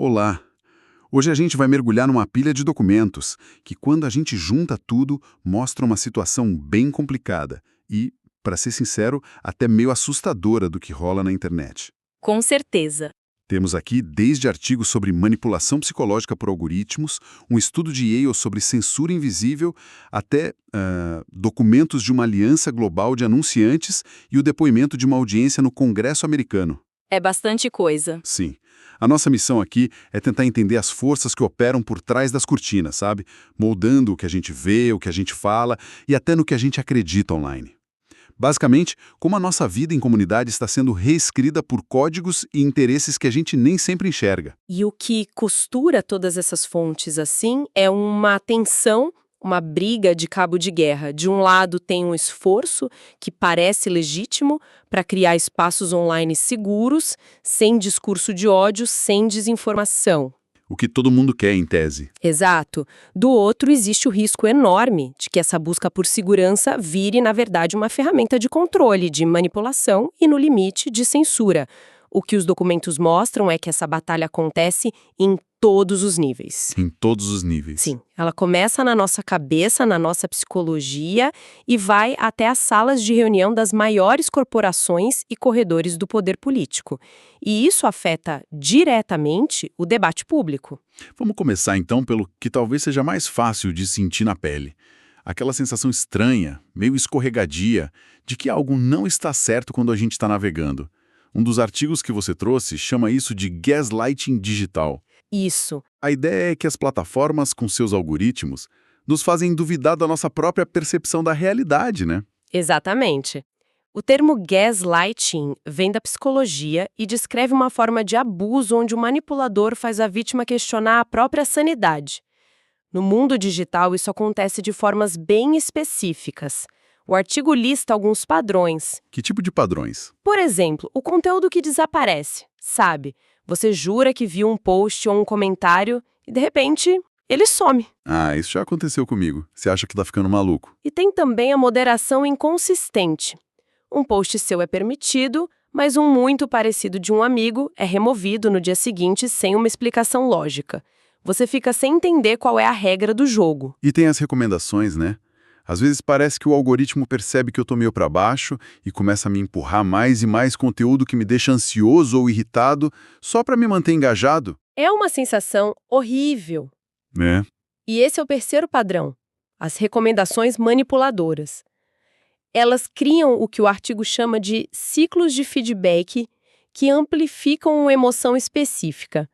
Olá! Hoje a gente vai mergulhar numa pilha de documentos que, quando a gente junta tudo, mostra uma situação bem complicada e, para ser sincero, até meio assustadora do que rola na internet. Com certeza. Temos aqui desde artigos sobre manipulação psicológica por algoritmos, um estudo de Yale sobre censura invisível, até documentos de uma aliança global de anunciantes e o depoimento de uma audiência no Congresso americano. É bastante coisa. Sim. A nossa missão aqui é tentar entender as forças que operam por trás das cortinas, sabe? Moldando o que a gente vê, o que a gente fala e até no que a gente acredita online. Basicamente, como a nossa vida em comunidade está sendo reescrita por códigos e interesses que a gente nem sempre enxerga. E o que costura todas essas fontes assim é uma tensão, uma briga de cabo de guerra. De um lado tem um esforço que parece legítimo para criar espaços online seguros, sem discurso de ódio, sem desinformação. O que todo mundo quer, em tese. Exato. Do outro, existe o risco enorme de que essa busca por segurança vire, na verdade, uma ferramenta de controle, de manipulação e, no limite, de censura. O que os documentos mostram é que essa batalha acontece em todos os níveis. Em todos os níveis. Sim, ela começa na nossa cabeça, na nossa psicologia e vai até as salas de reunião das maiores corporações e corredores do poder político. E isso afeta diretamente o debate público. Vamos começar então pelo que talvez seja mais fácil de sentir na pele. Aquela sensação estranha, meio escorregadia, de que algo não está certo quando a gente está navegando. Um dos artigos que você trouxe chama isso de gaslighting digital. Isso. A ideia é que as plataformas, com seus algoritmos, nos fazem duvidar da nossa própria percepção da realidade, né? Exatamente. O termo gaslighting vem da psicologia e descreve uma forma de abuso onde o manipulador faz a vítima questionar a própria sanidade. No mundo digital, isso acontece de formas bem específicas. O artigo lista alguns padrões. Que tipo de padrões? Por exemplo, o conteúdo que desaparece, sabe? Você jura que viu um post ou um comentário e, de repente, ele some. Ah, isso já aconteceu comigo. Você acha que tá ficando maluco? E tem também a moderação inconsistente. Um post seu é permitido, mas um muito parecido de um amigo é removido no dia seguinte sem uma explicação lógica. Você fica sem entender qual é a regra do jogo. E tem as recomendações, né? Às vezes parece que o algoritmo percebe que eu tô meio para baixo e começa a me empurrar mais e mais conteúdo que me deixa ansioso ou irritado só para me manter engajado. É uma sensação horrível. Né? E esse é o terceiro padrão, as recomendações manipuladoras. Elas criam o que o artigo chama de ciclos de feedback que amplificam uma emoção específica.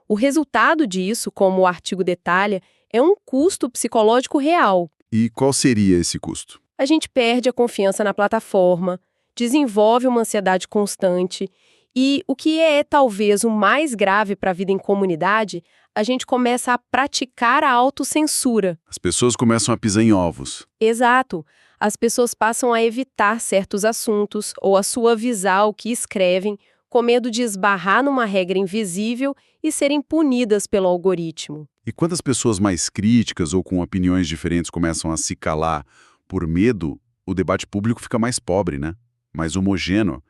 O resultado disso, como o artigo detalha, é um custo psicológico real. E qual seria esse custo? A gente perde a confiança na plataforma, desenvolve uma ansiedade constante e, o que é talvez o mais grave para a vida em comunidade, a gente começa a praticar a autocensura. As pessoas começam a pisar em ovos. Exato. As pessoas passam a evitar certos assuntos ou a suavizar o que escrevem, com medo de esbarrar numa regra invisível e serem punidas pelo algoritmo. E quando as pessoas mais críticas ou com opiniões diferentes começam a se calar por medo, o debate público fica mais pobre, né? Mais homogêneo.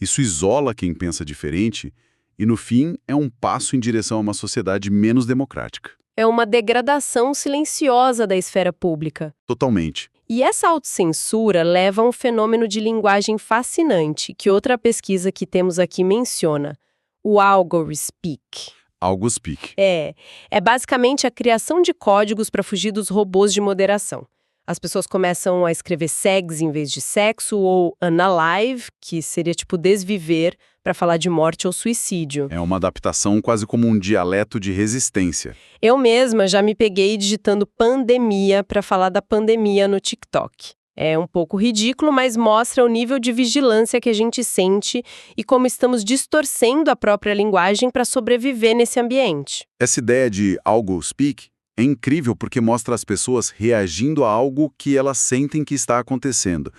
Isso isola quem pensa diferente e, no fim, é um passo em direção a uma sociedade menos democrática. É uma degradação silenciosa da esfera pública. Totalmente. E essa autocensura leva a um fenômeno de linguagem fascinante, que outra pesquisa que temos aqui menciona, o algorithmic. Algospeak. É basicamente a criação de códigos para fugir dos robôs de moderação. As pessoas começam a escrever segs em vez de sexo ou unalive, que seria tipo desviver, para falar de morte ou suicídio. É uma adaptação quase como um dialeto de resistência. Eu mesma já me peguei digitando pandemia para falar da pandemia no TikTok. É um pouco ridículo, mas mostra o nível de vigilância que a gente sente e como estamos distorcendo a própria linguagem para sobreviver nesse ambiente. Essa ideia de algospeak é incrível porque mostra as pessoas reagindo a algo que elas sentem que está acontecendo.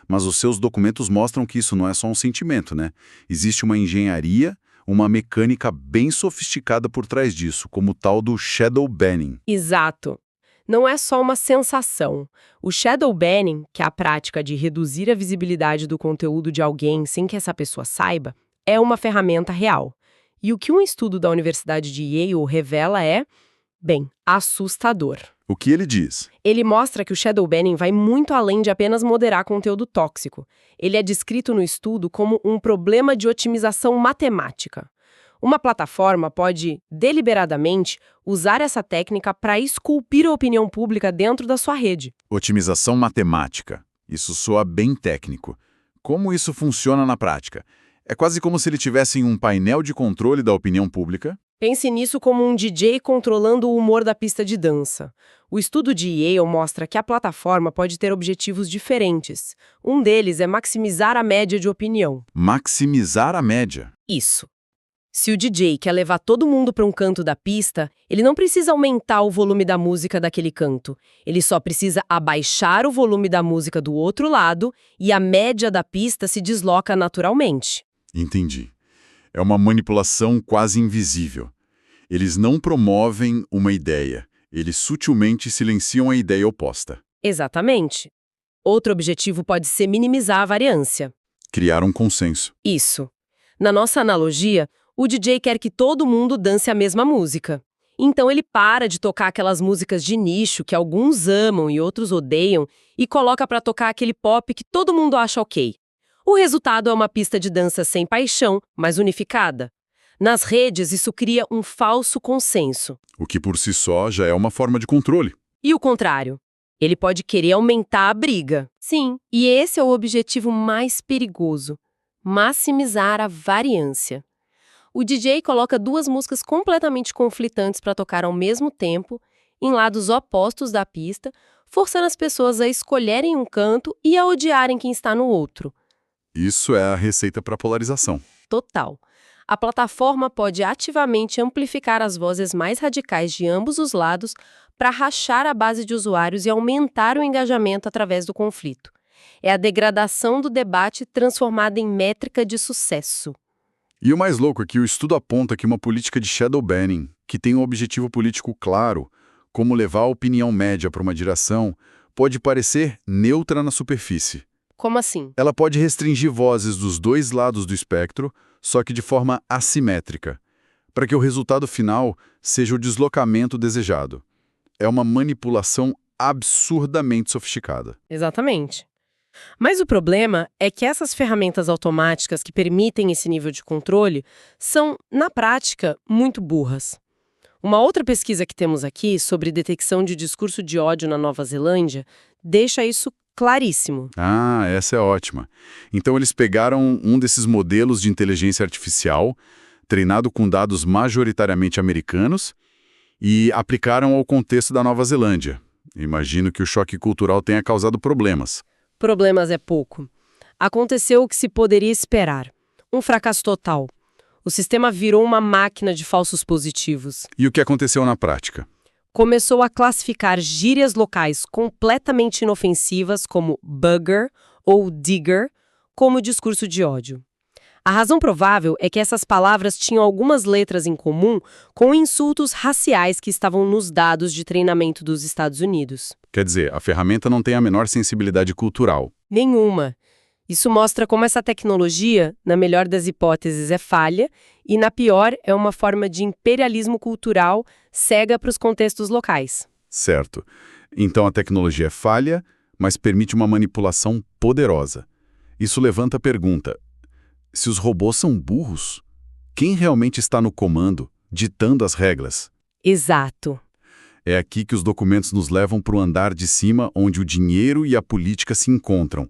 Mas os seus documentos mostram que isso não é só um sentimento, né? Existe uma engenharia, uma mecânica bem sofisticada por trás disso, como o tal do shadow banning. Exato. Não é só uma sensação. O shadow banning, que é a prática de reduzir a visibilidade do conteúdo de alguém sem que essa pessoa saiba, é uma ferramenta real. E o que um estudo da Universidade de Yale revela é, bem, assustador. O que ele diz? Ele mostra que o shadow banning vai muito além de apenas moderar conteúdo tóxico. Ele é descrito no estudo como um problema de otimização matemática. Uma plataforma pode, deliberadamente, usar essa técnica para esculpir a opinião pública dentro da sua rede. Otimização matemática. Isso soa bem técnico. Como isso funciona na prática? É quase como se ele tivesse um painel de controle da opinião pública. Pense nisso como um DJ controlando o humor da pista de dança. O estudo de Yale mostra que a plataforma pode ter objetivos diferentes. Um deles é maximizar a média de opinião. Maximizar a média. Isso. Se o DJ quer levar todo mundo para um canto da pista, ele não precisa aumentar o volume da música daquele canto. Ele só precisa abaixar o volume da música do outro lado e a média da pista se desloca naturalmente. Entendi. É uma manipulação quase invisível. Eles não promovem uma ideia, eles sutilmente silenciam a ideia oposta. Exatamente. Outro objetivo pode ser minimizar a variância. Criar um consenso. Isso. Na nossa analogia, o DJ quer que todo mundo dance a mesma música. Então ele para de tocar aquelas músicas de nicho que alguns amam e outros odeiam e coloca para tocar aquele pop que todo mundo acha ok. O resultado é uma pista de dança sem paixão, mas unificada. Nas redes, isso cria um falso consenso. O que por si só já é uma forma de controle. E o contrário? Ele pode querer aumentar a briga. Sim, e esse é o objetivo mais perigoso: maximizar a variância. O DJ coloca duas músicas completamente conflitantes para tocar ao mesmo tempo, em lados opostos da pista, forçando as pessoas a escolherem um canto e a odiarem quem está no outro. Isso é a receita para polarização. Total. A plataforma pode ativamente amplificar as vozes mais radicais de ambos os lados para rachar a base de usuários e aumentar o engajamento através do conflito. É a degradação do debate transformada em métrica de sucesso. E o mais louco é que o estudo aponta que uma política de shadow banning, que tem um objetivo político claro, como levar a opinião média para uma direção, pode parecer neutra na superfície. Como assim? Ela pode restringir vozes dos dois lados do espectro, só que de forma assimétrica, para que o resultado final seja o deslocamento desejado. É uma manipulação absurdamente sofisticada. Exatamente. Mas o problema é que essas ferramentas automáticas que permitem esse nível de controle são, na prática, muito burras. Uma outra pesquisa que temos aqui sobre detecção de discurso de ódio na Nova Zelândia deixa isso claríssimo. Ah, essa é ótima. Então eles pegaram um desses modelos de inteligência artificial, treinado com dados majoritariamente americanos, e aplicaram ao contexto da Nova Zelândia. Imagino que o choque cultural tenha causado problemas. Problemas é pouco. Aconteceu o que se poderia esperar. Um fracasso total. O sistema virou uma máquina de falsos positivos. E o que aconteceu na prática? Começou a classificar gírias locais completamente inofensivas como bugger ou digger como discurso de ódio. A razão provável é que essas palavras tinham algumas letras em comum com insultos raciais que estavam nos dados de treinamento dos Estados Unidos. Quer dizer, a ferramenta não tem a menor sensibilidade cultural. Nenhuma. Isso mostra como essa tecnologia, na melhor das hipóteses, é falha e, na pior, é uma forma de imperialismo cultural cega para os contextos locais. Certo. Então a tecnologia é falha, mas permite uma manipulação poderosa. Isso levanta a pergunta: se os robôs são burros, quem realmente está no comando, ditando as regras? Exato. É aqui que os documentos nos levam para o andar de cima, onde o dinheiro e a política se encontram.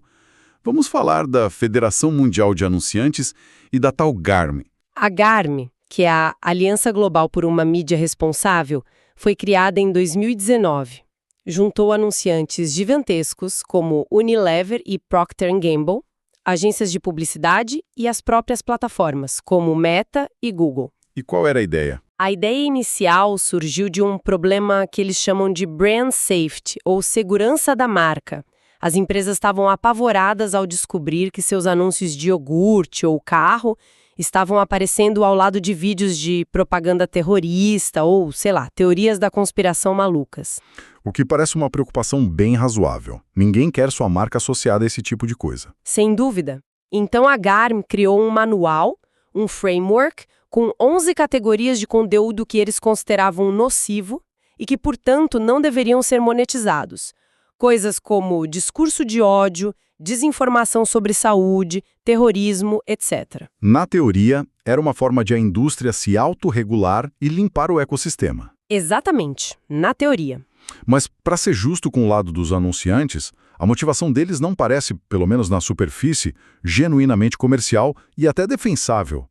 Vamos falar da Federação Mundial de Anunciantes e da tal GARM. A GARM, que é a Aliança Global por uma Mídia Responsável, foi criada em 2019. Juntou anunciantes gigantescos como Unilever e Procter & Gamble, agências de publicidade e as próprias plataformas, como Meta e Google. E qual era a ideia? A ideia inicial surgiu de um problema que eles chamam de brand safety, ou segurança da marca. As empresas estavam apavoradas ao descobrir que seus anúncios de iogurte ou carro estavam aparecendo ao lado de vídeos de propaganda terrorista ou, sei lá, teorias da conspiração malucas. O que parece uma preocupação bem razoável. Ninguém quer sua marca associada a esse tipo de coisa. Sem dúvida. Então a GARM criou um manual, um framework, com 11 categorias de conteúdo que eles consideravam nocivo e que, portanto, não deveriam ser monetizados. Coisas como discurso de ódio, desinformação sobre saúde, terrorismo, etc. Na teoria, era uma forma de a indústria se autorregular e limpar o ecossistema. Exatamente, na teoria. Mas, para ser justo com o lado dos anunciantes, a motivação deles não parece, pelo menos na superfície, genuinamente comercial e até defensável.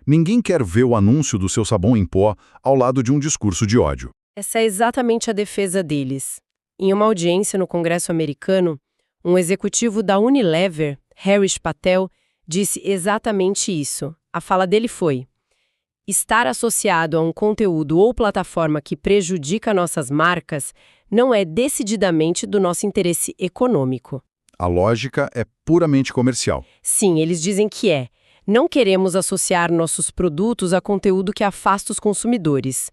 Ninguém quer ver o anúncio do seu sabão em pó ao lado de um discurso de ódio. Essa é exatamente a defesa deles. Em uma audiência no Congresso americano, um executivo da Unilever, Harish Patel, disse exatamente isso. A fala dele foi: estar associado a um conteúdo ou plataforma que prejudica nossas marcas não é decididamente do nosso interesse econômico. A lógica é puramente comercial. Sim, eles dizem que é. Não queremos associar nossos produtos a conteúdo que afasta os consumidores.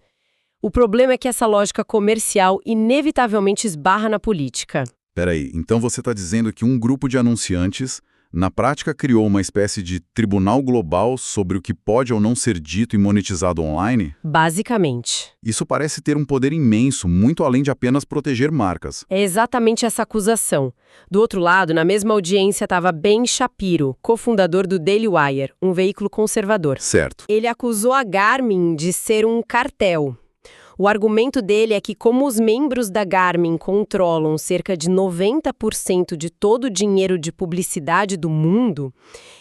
O problema é que essa lógica comercial inevitavelmente esbarra na política. Peraí, então você está dizendo que um grupo de anunciantes, na prática, criou uma espécie de tribunal global sobre o que pode ou não ser dito e monetizado online? Basicamente. Isso parece ter um poder imenso, muito além de apenas proteger marcas. É exatamente essa acusação. Do outro lado, na mesma audiência estava Ben Shapiro, cofundador do Daily Wire, um veículo conservador. Certo. Ele acusou a Garmin de ser um cartel. O argumento dele é que, como os membros da Garmin controlam cerca de 90% de todo o dinheiro de publicidade do mundo,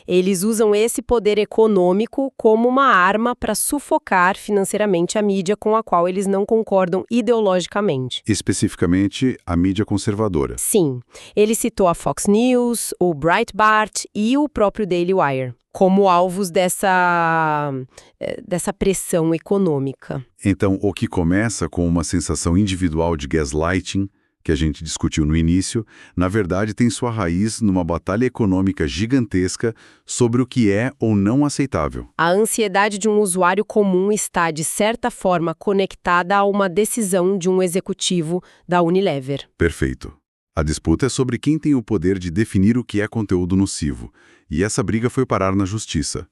eles usam esse poder econômico como uma arma para sufocar financeiramente a mídia com a qual eles não concordam ideologicamente. Especificamente, a mídia conservadora. Sim, ele citou a Fox News, o Breitbart e o próprio Daily Wire como alvos dessa pressão econômica. Então, o que começa com uma sensação individual de gaslighting, que a gente discutiu no início, na verdade tem sua raiz numa batalha econômica gigantesca sobre o que é ou não aceitável. A ansiedade de um usuário comum está, de certa forma, conectada a uma decisão de um executivo da Unilever. Perfeito. A disputa é sobre quem tem o poder de definir o que é conteúdo nocivo, e essa briga foi parar na justiça.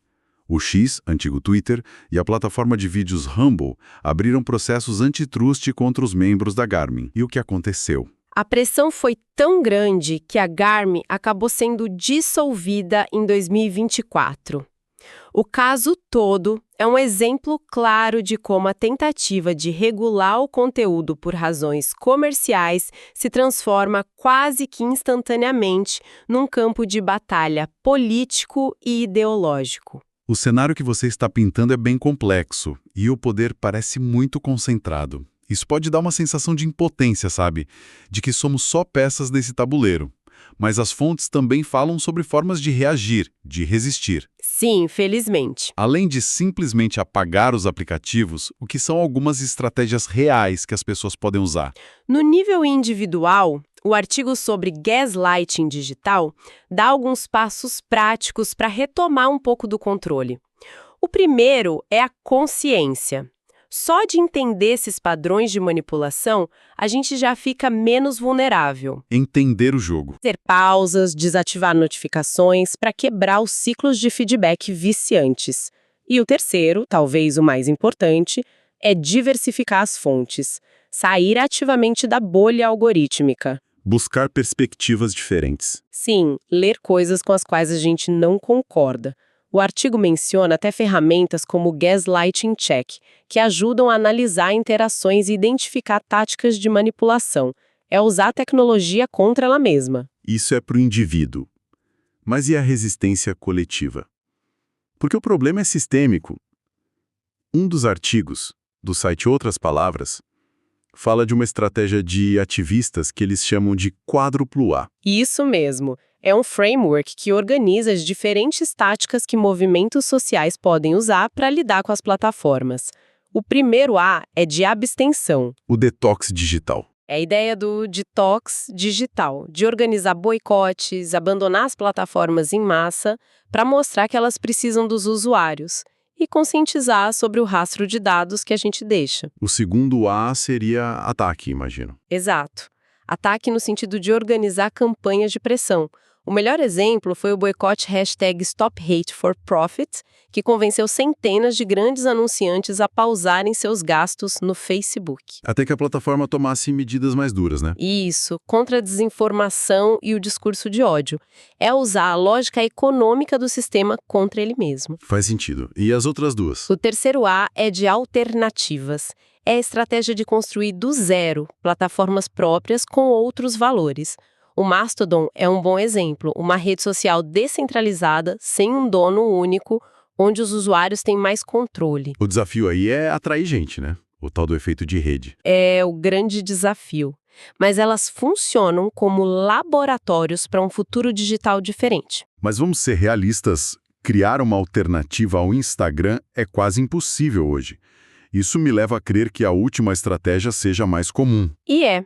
O X, antigo Twitter, e a plataforma de vídeos Rumble abriram processos antitrust contra os membros da Garmin. E o que aconteceu? A pressão foi tão grande que a Garmin acabou sendo dissolvida em 2024. O caso todo é um exemplo claro de como a tentativa de regular o conteúdo por razões comerciais se transforma quase que instantaneamente num campo de batalha político e ideológico. O cenário que você está pintando é bem complexo e o poder parece muito concentrado. Isso pode dar uma sensação de impotência, sabe? De que somos só peças desse tabuleiro. Mas as fontes também falam sobre formas de reagir, de resistir. Sim, felizmente. Além de simplesmente apagar os aplicativos, o que são algumas estratégias reais que as pessoas podem usar? No nível individual, o artigo sobre gaslighting digital dá alguns passos práticos para retomar um pouco do controle. O primeiro é a consciência. Só de entender esses padrões de manipulação, a gente já fica menos vulnerável. Entender o jogo. Fazer pausas, desativar notificações para quebrar os ciclos de feedback viciantes. E o terceiro, talvez o mais importante, é diversificar as fontes. Sair ativamente da bolha algorítmica. Buscar perspectivas diferentes. Sim, ler coisas com as quais a gente não concorda. O artigo menciona até ferramentas como o Gaslighting Check, que ajudam a analisar interações e identificar táticas de manipulação. É usar a tecnologia contra ela mesma. Isso é para o indivíduo. Mas e a resistência coletiva? Porque o problema é sistêmico. Um dos artigos, do site Outras Palavras, fala de uma estratégia de ativistas que eles chamam de quádruplo A. Isso mesmo. É um framework que organiza as diferentes táticas que movimentos sociais podem usar para lidar com as plataformas. O primeiro A é de abstenção. O detox digital. É a ideia do detox digital, de organizar boicotes, abandonar as plataformas em massa para mostrar que elas precisam dos usuários e conscientizar sobre o rastro de dados que a gente deixa. O segundo A seria ataque, imagino. Exato. Ataque no sentido de organizar campanhas de pressão. O melhor exemplo foi o boicote #StopHateForProfit, que convenceu centenas de grandes anunciantes a pausarem seus gastos no Facebook. Até que a plataforma tomasse medidas mais duras, né? Isso, contra a desinformação e o discurso de ódio. É usar a lógica econômica do sistema contra ele mesmo. Faz sentido. E as outras duas? O terceiro A é de alternativas. É a estratégia de construir do zero plataformas próprias com outros valores. O Mastodon é um bom exemplo, uma rede social descentralizada, sem um dono único, onde os usuários têm mais controle. O desafio aí é atrair gente, né? O tal do efeito de rede. É o grande desafio. Mas elas funcionam como laboratórios para um futuro digital diferente. Mas vamos ser realistas, criar uma alternativa ao Instagram é quase impossível hoje. Isso me leva a crer que a última estratégia seja mais comum. E é.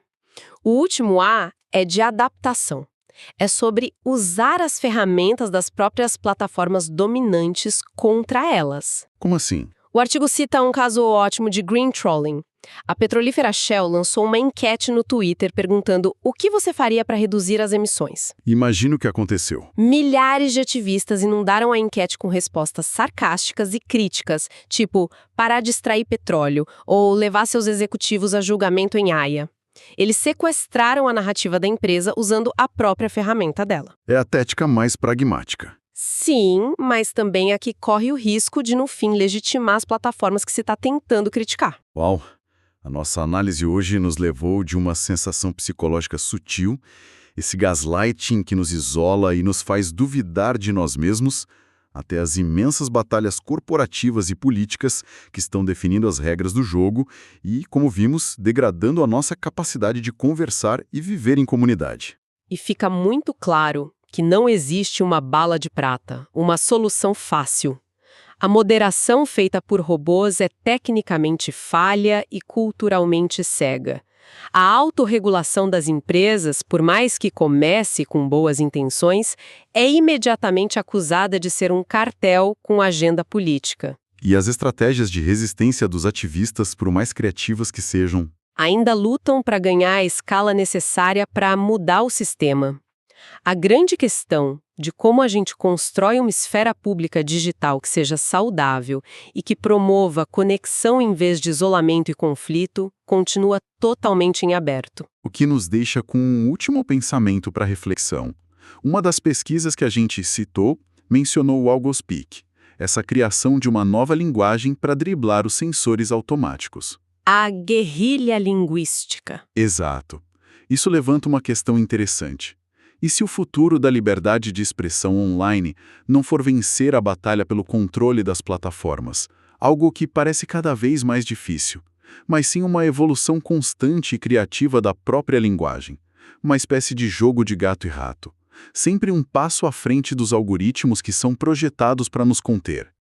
O último A é de adaptação. É sobre usar as ferramentas das próprias plataformas dominantes contra elas. Como assim? O artigo cita um caso ótimo de green trolling. A petrolífera Shell lançou uma enquete no Twitter perguntando o que você faria para reduzir as emissões. Imagina o que aconteceu. Milhares de ativistas inundaram a enquete com respostas sarcásticas e críticas, tipo parar de extrair petróleo ou levar seus executivos a julgamento em Haia. Eles sequestraram a narrativa da empresa usando a própria ferramenta dela. É a tática mais pragmática. Sim, mas também a que corre o risco de, no fim, legitimar as plataformas que se está tentando criticar. Uau! A nossa análise hoje nos levou de uma sensação psicológica sutil, esse gaslighting que nos isola e nos faz duvidar de nós mesmos, até as imensas batalhas corporativas e políticas que estão definindo as regras do jogo e, como vimos, degradando a nossa capacidade de conversar e viver em comunidade. E fica muito claro que não existe uma bala de prata, uma solução fácil. A moderação feita por robôs é tecnicamente falha e culturalmente cega. A autorregulação das empresas, por mais que comece com boas intenções, é imediatamente acusada de ser um cartel com agenda política. E as estratégias de resistência dos ativistas, por mais criativas que sejam, ainda lutam para ganhar a escala necessária para mudar o sistema. A grande questão de como a gente constrói uma esfera pública digital que seja saudável e que promova conexão em vez de isolamento e conflito continua totalmente em aberto. O que nos deixa com um último pensamento para reflexão. Uma das pesquisas que a gente citou mencionou o Algospeak, essa criação de uma nova linguagem para driblar os sensores automáticos. A guerrilha linguística. Exato. Isso levanta uma questão interessante. E se o futuro da liberdade de expressão online não for vencer a batalha pelo controle das plataformas, algo que parece cada vez mais difícil, mas sim uma evolução constante e criativa da própria linguagem, uma espécie de jogo de gato e rato, sempre um passo à frente dos algoritmos que são projetados para nos conter?